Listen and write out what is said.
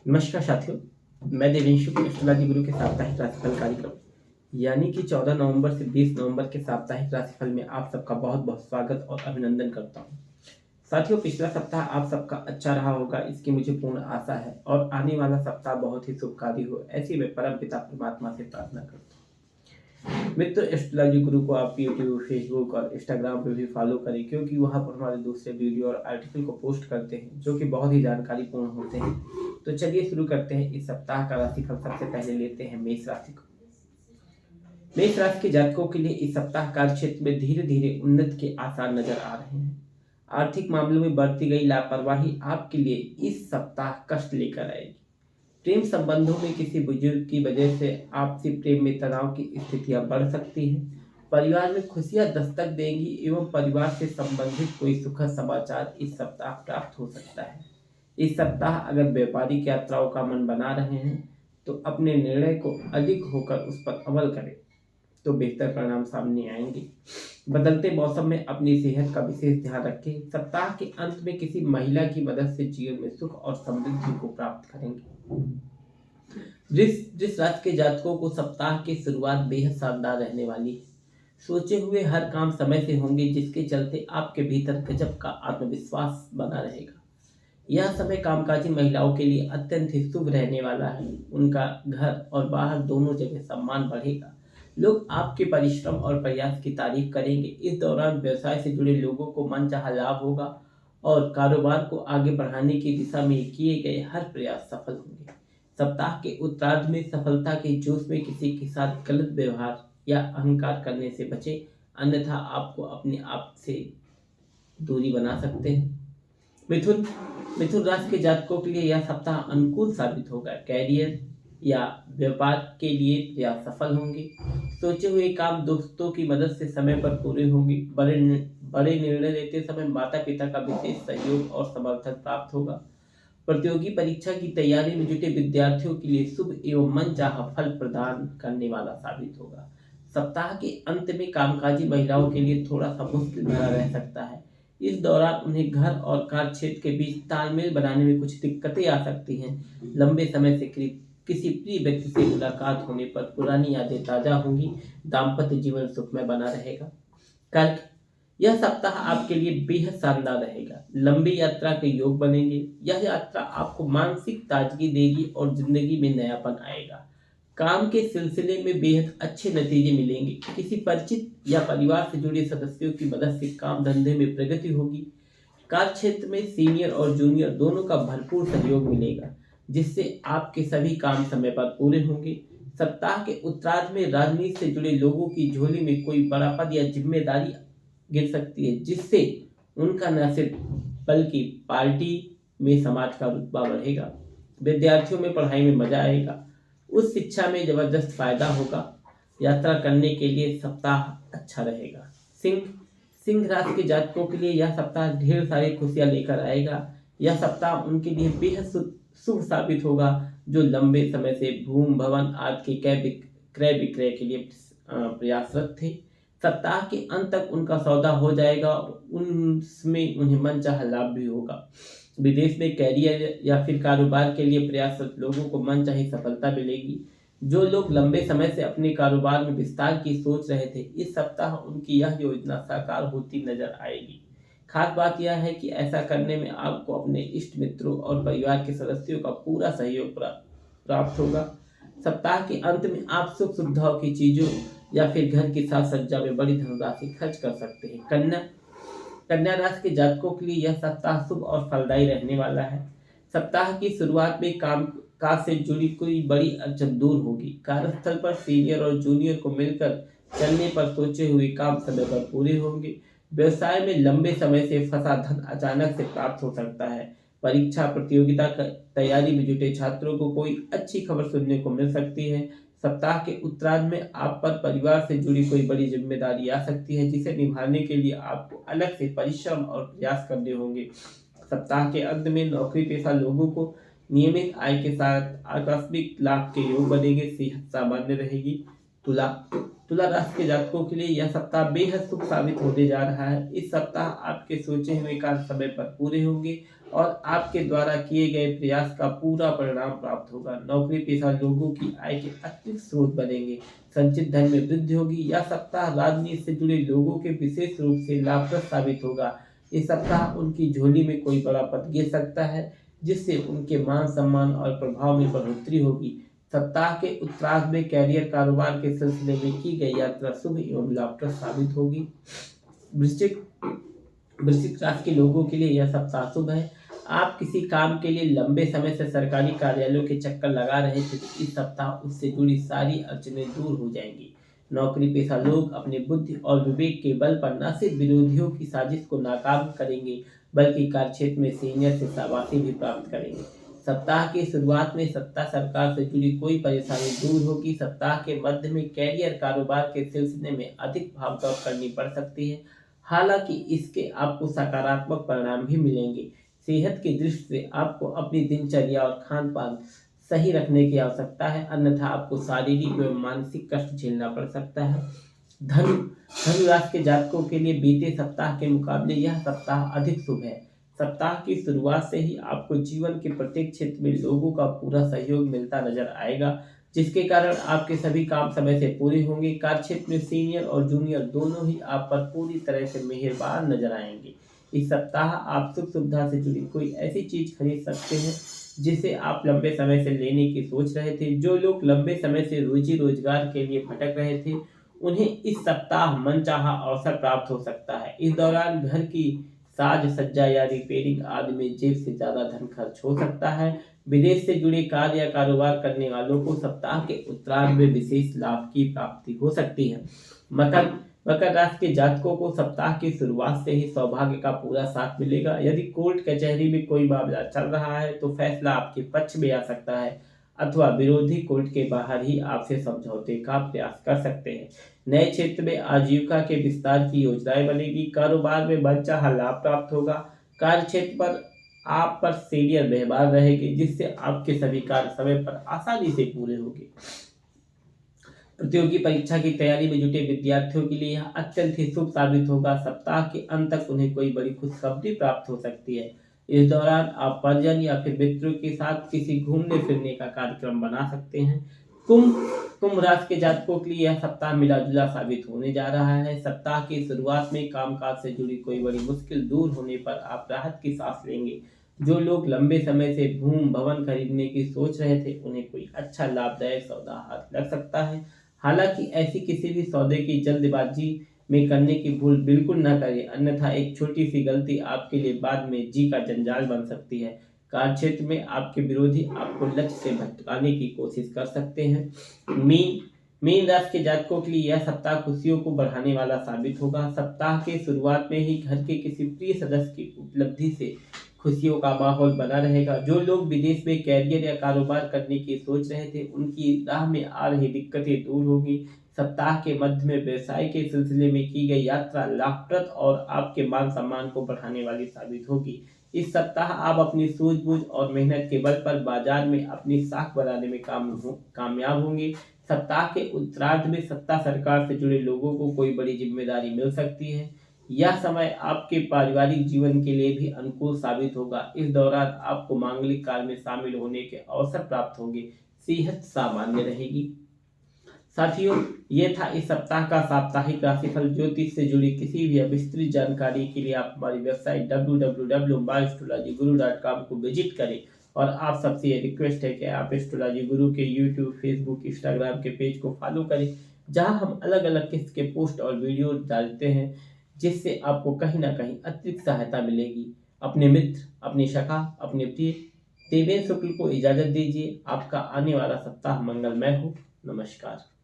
नमस्कार साथियों, मैं देवेंशु एस्ट्रोलॉजी गुरु के साप्ताहिक राशिफल कार्यक्रम यानी कि 14 नवंबर से 20 नवंबर के साप्ताहिक राशिफल में आप सबका बहुत बहुत स्वागत और अभिनंदन करता हूं। साथियों, पिछला सप्ताह आप सबका अच्छा रहा होगा, इसकी मुझे पूर्ण आशा है और आने वाला सप्ताह बहुत ही शुभकारी हो, ऐसी मैं परम पिता परमात्मा से प्रार्थना करता हूँ। मित्र, एस्ट्रोलॉजी गुरु को आप यूट्यूब, फेसबुक और इंस्टाग्राम पे भी फॉलो करें, क्योंकि वहाँ पर हमारे दूसरे वीडियो और आर्टिकल को पोस्ट करते हैं जो कि बहुत ही जानकारीपूर्ण होते हैं। तो चलिए शुरू करते हैं। इस सप्ताह का राशिफल सबसे पहले लेते हैं मेष राशि को। मेष राशि के जातकों के लिए इस सप्ताह कार्य क्षेत्र में धीरे धीरे उन्नति के आसार नजर आ रहे हैं। आर्थिक मामलों में बढ़ती गई लापरवाही आपके लिए इस सप्ताह कष्ट लेकर आएगी। प्रेम संबंधों में किसी बुजुर्ग की वजह से आपसी प्रेम में तनाव की स्थितियां बढ़ सकती हैं। परिवार में खुशियां दस्तक देंगी एवं परिवार से संबंधित कोई सुखद समाचार इस सप्ताह प्राप्त हो सकता है। इस सप्ताह अगर व्यापारिक यात्राओं का मन बना रहे हैं तो अपने निर्णय को अधिक होकर उस पर अमल करें तो बेहतर परिणाम सामने आएंगे। बदलते मौसम में अपनी सेहत का विशेष ध्यान रखें। सप्ताह के अंत में किसी महिला की मदद से जीवन में सुख और समृद्धि को प्राप्त करेंगे। वृष राशि के जातकों को सप्ताह की शुरुआत बेहद शानदार रहने वाली है। सोचे हुए हर काम समय से होंगे, जिसके चलते आपके भीतर गजब का आत्मविश्वास बना रहेगा। यह समय कामकाजी महिलाओं के लिए अत्यंत ही शुभ रहने वाला है। उनका घर और बाहर दोनों जगह सम्मान बढ़ेगा। लोग आपके परिश्रम और प्रयास की तारीफ करेंगे। इस दौरान व्यवसाय से जुड़े लोगों को मनचाहा लाभ होगा और कारोबार को आगे बढ़ाने की दिशा में किए गए हर प्रयास सफल होंगे। सप्ताह के उत्तरार्ध में सफलता के जोश में किसी के साथ गलत व्यवहार या अहंकार करने से बचें, अन्यथा आपको अपने आप से दूरी बना सकते हैं। मिथुन मिथुन राशि के जातकों के लिए यह सप्ताह अनुकूल साबित होगा। कैरियर या व्यापार के लिए प्रयास सफल होंगे। सोचे हुए काम दोस्तों की मदद से समय पर पूरे होंगे। बड़े निर्णय लेते समय माता पिता का विशेष सहयोग और समर्थन प्राप्त होगा। प्रतियोगी परीक्षा की तैयारी में जुटे विद्यार्थियों के लिए शुभ एवं मनचाहा फल प्रदान करने वाला साबित होगा। सप्ताह के अंत में कामकाजी महिलाओं के लिए थोड़ा सा मुश्किल भरा रह सकता है। इस दौरान उन्हें घर और कार्य क्षेत्र के बीच तालमेल बनाने में कुछ दिक्कतें आ सकती हैं। लंबे समय से किसी प्रिय व्यक्ति से मुलाकात होने पर पुरानी यादें ताजा होंगी। दाम्पत्य जीवन सुखमय बना रहेगा। कर्क, यह सप्ताह आपके लिए बेहद शानदार रहेगा। लंबी यात्रा के योग बनेंगे। यह यात्रा आपको मानसिक ताजगी देगी और जिंदगी में नयापन आएगा। काम के सिलसिले में बेहद अच्छे नतीजे मिलेंगे। किसी परिचित या परिवार से जुड़े सदस्यों की मदद से काम धंधे में प्रगति होगी। कार्य क्षेत्र में सीनियर और जूनियर दोनों का भरपूर सहयोग मिलेगा, जिससे आपके सभी काम समय पर पूरे होंगे। सप्ताह के उत्तरार्ध में राजनीति से जुड़े लोगों की झोली में कोई बड़ा पद या जिम्मेदारी गिर सकती है, जिससे उनका न सिर्फ बल्कि पार्टी में समाज का रुतबा बढ़ेगा। विद्यार्थियों में पढ़ाई में मजा आएगा। उस शिक्षा में जबरदस्त फायदा होगा। यात्रा करने के लिए सप्ताह अच्छा रहेगा। सिंह राशि के जातकों के लिए यह सप्ताह ढेर सारी खुशियां लेकर आएगा। यह सप्ताह उनके लिए बेहद शुभ साबित होगा, जो लंबे समय से भूमि भवन आदि के क्रय विक्रय के लिए प्रयासरत थे। सप्ताह के अंत तक उनका सौदा हो जाएगा और उनमें उन्हें मनचाहा लाभ भी होगा। विदेश में कैरियर या फिर कारोबार के लिए प्रयासरत लोगों को मनचाही सफलता मिलेगी। जो लोग लंबे समय से अपने कारोबार में विस्तार की सोच रहे थे, इस सप्ताह उनकी यह योजना साकार होती नजर आएगी। खास बात यह है कि ऐसा करने में आपको अपने इष्ट मित्रों और परिवार के सदस्यों का पूरा सहयोग प्राप्त होगा। सप्ताह के अंत में आप सुख सुविधाओं की चीजों या फिर घर की साज सज्जा में बड़ी धनराशि खर्च कर सकते हैं। कन्या राशि के जातकों के लिए यह सप्ताह शुभ और फलदायी रहने वाला है। सप्ताह की शुरुआत में काम काज से जुड़ी कोई बड़ी अड़चन दूर होगी। कार्यस्थल पर सीनियर और जूनियर को मिलकर चलने पर सोचे हुए काम समय पर पूरे होंगे। व्यवसाय में लंबे समय से फंसा धन अचानक से प्राप्त हो सकता है। परीक्षा प्रतियोगिता तैयारी में जुटे छात्रों को कोई अच्छी खबर सुनने को मिल सकती है। सप्ताह के उत्तरार्ध में आप पर परिवार से जुड़ी कोई बड़ी जिम्मेदारी आ सकती है, जिसे निभाने के लिए आपको अलग से परिश्रम और प्रयास करने होंगे। सप्ताह के अंत में नौकरी पेशा लोगों को नियमित आय के साथ आकस्मिक लाभ के योग बनेंगे। सेहत सामान्य रहेगी। तुला तुला राशि के जातकों के लिए यह सप्ताह बेहद शुभ साबित होने जा रहा है। इस सप्ताह आपके सोचे हुए कार्य समय पर पूरे होंगे और आपके द्वारा किए गए प्रयास का पूरा परिणाम प्राप्त होगा। नौकरी पेशा लोगों की आय के अतिरिक्त स्रोत बनेंगे। संचित धन में वृद्धि होगी। यह सप्ताह राजनीति से जुड़े लोगों के विशेष रूप से लाभप्रद साबित होगा। इस सप्ताह उनकी झोली में कोई बड़ा पद गिर सकता है, जिससे उनके मान सम्मान और प्रभाव में बढ़ोतरी होगी। सप्ताह के उत्तरार्ध में कैरियर कारोबार के सिलसिले में की गई यात्रा शुभ एवं लाभप्रद साबित होगी। वृश्चिक वृश्चिक राशि के लोगों के लिए यह सप्ताह शुभ है। आप किसी काम के लिए लंबे समय से सरकारी कार्यालयों के चक्कर लगा रहे थे तो इस सप्ताह उससे जुड़ी सारी अड़चनें दूर हो जाएंगी। नौकरी पेशा लोग अपनी बुद्धि और विवेक के बल पर न सिर्फ विरोधियों की साजिश को नाकाम करेंगे बल्कि कार्यक्षेत्र में सीनियर से शाबाशी भी प्राप्त करेंगे। सप्ताह की शुरुआत में सत्ता सरकार से जुड़ी कोई परेशानी दूर होगी। सप्ताह के मध्य में कैरियर कारोबार के सिलसिले में अधिक भागदौड़ करनी पड़ सकती है, हालांकि इसके आपको सकारात्मक परिणाम भी मिलेंगे। सेहत की दृष्टि से आपको अपनी दिनचर्या और खान पान सही रखने की आवश्यकता है, अन्यथा आपको शारीरिक एवं मानसिक कष्ट झेलना पड़ सकता है। धनु राशि के जातकों के लिए बीते सप्ताह के मुकाबले यह सप्ताह अधिक शुभ है। सप्ताह की शुरुआत से ही आपको जीवन के प्रत्येक क्षेत्र में लोगों का पूरा सहयोग मिलता नजर आएगा, जिसके कारण आपके सभी काम समय से पूरे होंगे। कार्यक्षेत्र में सीनियर और जूनियर दोनों ही आप पर पूरी तरह से मेहरबान नजर आएंगे। इस सप्ताह आप सुख सुविधा से जुड़ी कोई ऐसी चीज खरीद सकते हैं जिसे आप लंबे समय से लेने की सोच रहे थे। जो लोग लंबे समय से रोजी रोजगार के लिए भटक रहे थे, उन्हें इस सप्ताह मनचाहा अवसर प्राप्त हो सकता है। इस दौरान घर की साज सज्जा या रिपेयरिंग आदि में जेब से ज्यादा धन खर्च हो सकता है। विदेश से जुड़े कार्य या कारोबार करने वालों को सप्ताह के उत्तरार्ध में विशेष लाभ की प्राप्ति हो सकती है। मकर राशि के जातकों को सप्ताह की शुरुआत से ही सौभाग्य का पूरा साथ मिलेगा। यदि कोर्ट कचहरी में कोई मामला चल रहा है तो फैसला आपके पक्ष में आ सकता है, अथवा विरोधी कोर्ट के बाहर ही आपसे समझौते का प्रयास कर सकते हैं। नए क्षेत्र में आजीविका के विस्तार की योजनाएं बनेगी। कारोबार में मनचाहा लाभ प्राप्त होगा। कार्य क्षेत्र पर आप पर सीनियर व्यवहार रहेगी, जिससे आपके सभी कार्य समय पर आसानी से पूरे होंगे। प्रतियोगी परीक्षा की तैयारी में जुटे विद्यार्थियों के लिए यह अत्यंत ही शुभ साबित होगा। सप्ताह के अंत तक उन्हें कोई बड़ी खुशखबरी प्राप्त हो सकती है। इस दौरान आप परिजन या फिर मित्रों के साथ किसी घूमने फिरने का कार्यक्रम बना सकते हैं। कुंभ राशि के जातकों के लिए यह सप्ताह मिला जुला साबित होने जा रहा है। सप्ताह की शुरुआत में कामकाज से जुड़ी कोई बड़ी मुश्किल दूर होने पर आप राहत की सांस लेंगे। जो लोग लंबे समय से भूमि भवन खरीदने की सोच रहे थे, उन्हें कोई अच्छा लाभदायक सौदा हाथ लग सकता है। हालांकि ऐसी किसी भी सौदे की जल्दबाजी में करने की भूल बिल्कुल न करें, अन्यथा एक छोटी सी गलती आपके लिए बाद में जी का जंजाल बन सकती है। कार्यक्षेत्र में आपके विरोधी आपको लक्ष्य से भटकाने की कोशिश कर सकते हैं। मीन राशि के जातकों के लिए यह सप्ताह खुशियों को बढ़ाने वाला साबित होगा। सप्ताह के शुरुआत में ही घर के किसी प्रिय सदस्य की उपलब्धि से खुशियों का माहौल बना रहेगा। जो लोग विदेश में कैरियर या कारोबार करने की सोच रहे थे, उनकी राह में आ रही दिक्कतें दूर होगी। सप्ताह के मध्य में व्यवसाय के सिलसिले में की गई यात्रा लाभप्रद और आपके मान सम्मान को बढ़ाने वाली साबित होगी। इस सप्ताह आप अपनी सूझबूझ और मेहनत के बल पर बाजार में अपनी साख बनाने में कामयाब होंगे। सप्ताह के उत्तरार्ध में सत्ता सरकार से जुड़े लोगों को कोई बड़ी जिम्मेदारी मिल सकती है। यह समय आपके पारिवारिक जीवन के लिए भी अनुकूल साबित होगा। इस दौरान आपको मांगलिक कार्य में शामिल होने के अवसर प्राप्त होंगे। सेहत सामान्य रहेगी। साथियों, ये था इस सप्ताह का साप्ताहिक राशिफल। ज्योतिष से जुड़ी किसी भी विस्तृत जानकारी के लिए आप हमारी वेबसाइट www.astrologyguru.com को विजिट करें। और आप सबसे ये रिक्वेस्ट है कि आप एस्ट्रोलॉजी गुरु के यूट्यूब, फेसबुक, इंस्टाग्राम के पेज को फॉलो करें, जहां हम अलग अलग किस्म के पोस्ट और वीडियो डालते हैं, जिससे आपको कहीं ना कहीं अतिरिक्त सहायता मिलेगी। अपने मित्र, अपनी सखा, अपने प्रिय देवेंद्र शुक्ल को इजाजत दीजिए। आपका आने वाला सप्ताह मंगलमय हो। नमस्कार।